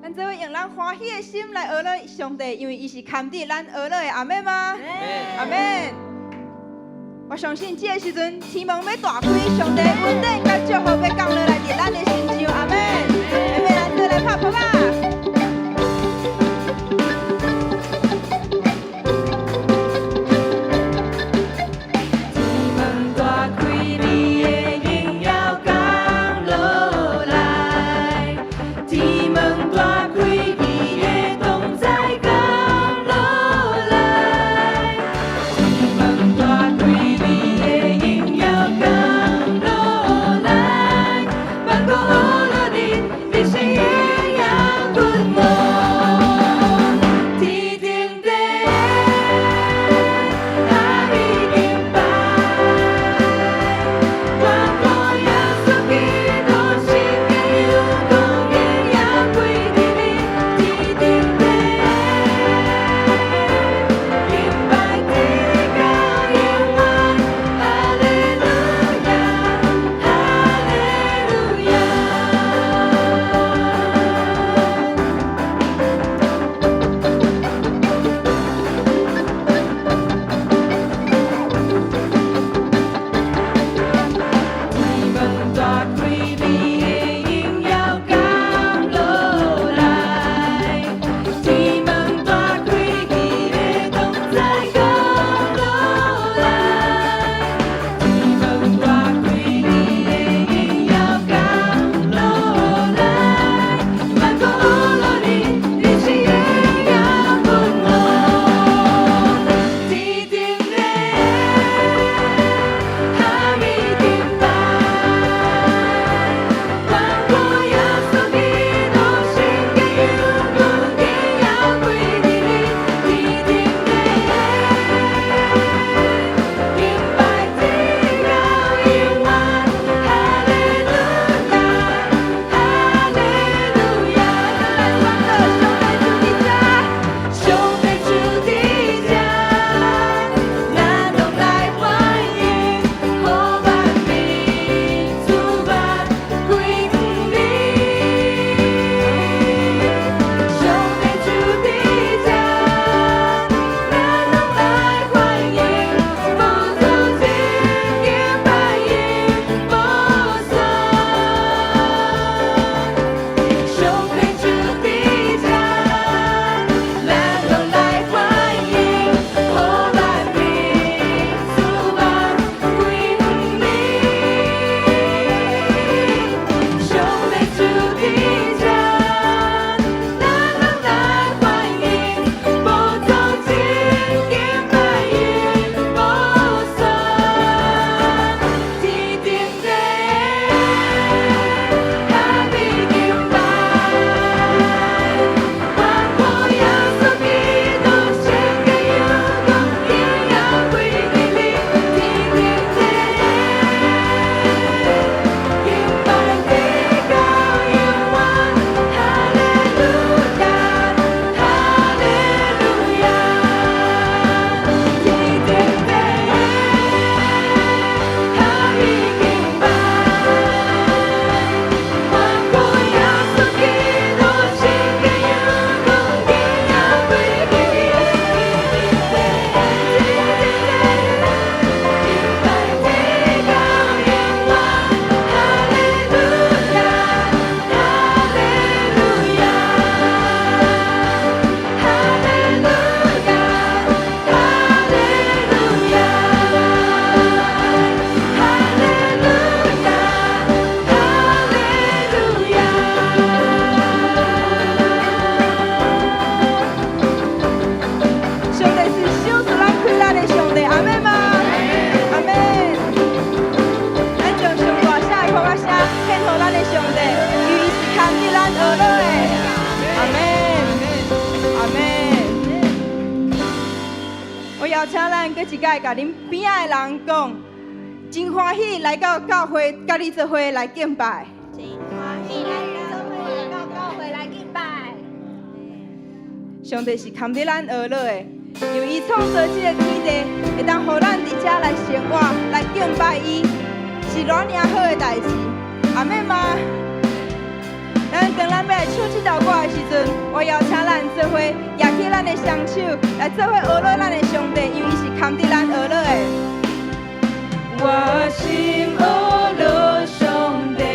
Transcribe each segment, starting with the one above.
咱做伙用咱欢喜的心来学乐上帝，因为伊是看伫咱学乐的，阿门吗？阿门。我相信这个时阵天门要大开，上帝稳定甲祝福要降落来伫咱的身上，阿门。阿门，咱做来拍拍吧。邀请咱搁一届，甲恁边仔的人讲，真欢喜来到教会，甲你做伙来敬拜。真欢喜来到教会来敬拜。上帝是看伫咱学乐的，因为伊创造这个天地，会当互咱伫遮来生活，来敬拜伊，是偌尔好的代志。阿妹吗？咱当咱要来唱这条歌的时阵，双手来做伙学乐咱的上帝，因为伊是看伫咱学乐的。我心学乐上帝。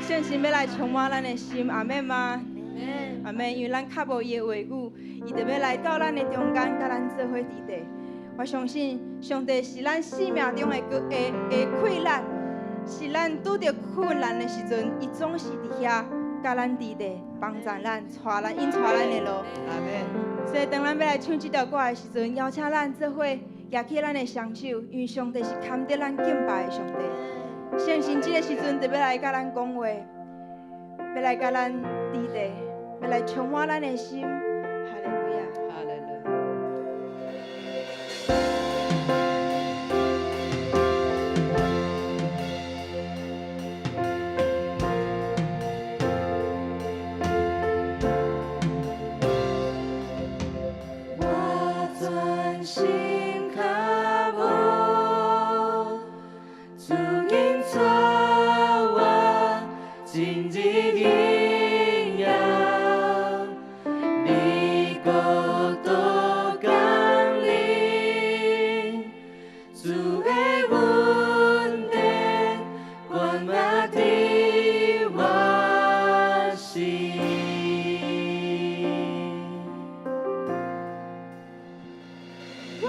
圣心要来充满咱的心，阿妹吗？阿妹，因为咱较无伊的话语，伊就要来到咱的中间，甲咱做伙伫地。我相信上帝是咱生命中的快乐，是咱拄着困难的时阵，伊总是伫遐甲咱伫地帮助咱，引带咱的路。阿妹。所以当咱要来唱这条歌的时阵，邀请咱做伙举起咱的双手，因为上帝是看得咱敬拜的上帝。相信这个时阵就要来甲咱讲话，要来甲咱伫地，要来充满咱的心。哈利路亚，哈利路亚。我专心。我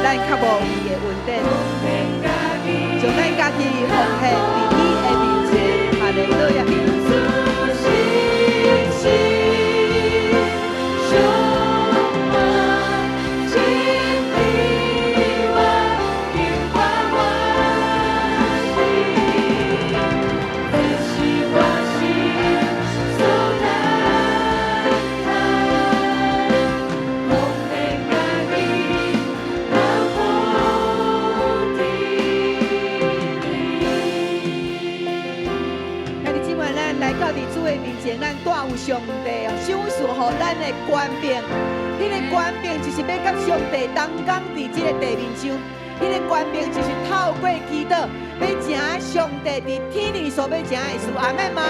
咱较无伊的稳定，将咱家己奉献伫伊的面前，哈利路亚。咱带有上帝哦，赏赐予咱的权柄，迄个权柄就是要甲上帝同工伫这个地面上，迄个权柄就是透过祈祷，要成上帝伫天里所要成的事，阿们吗？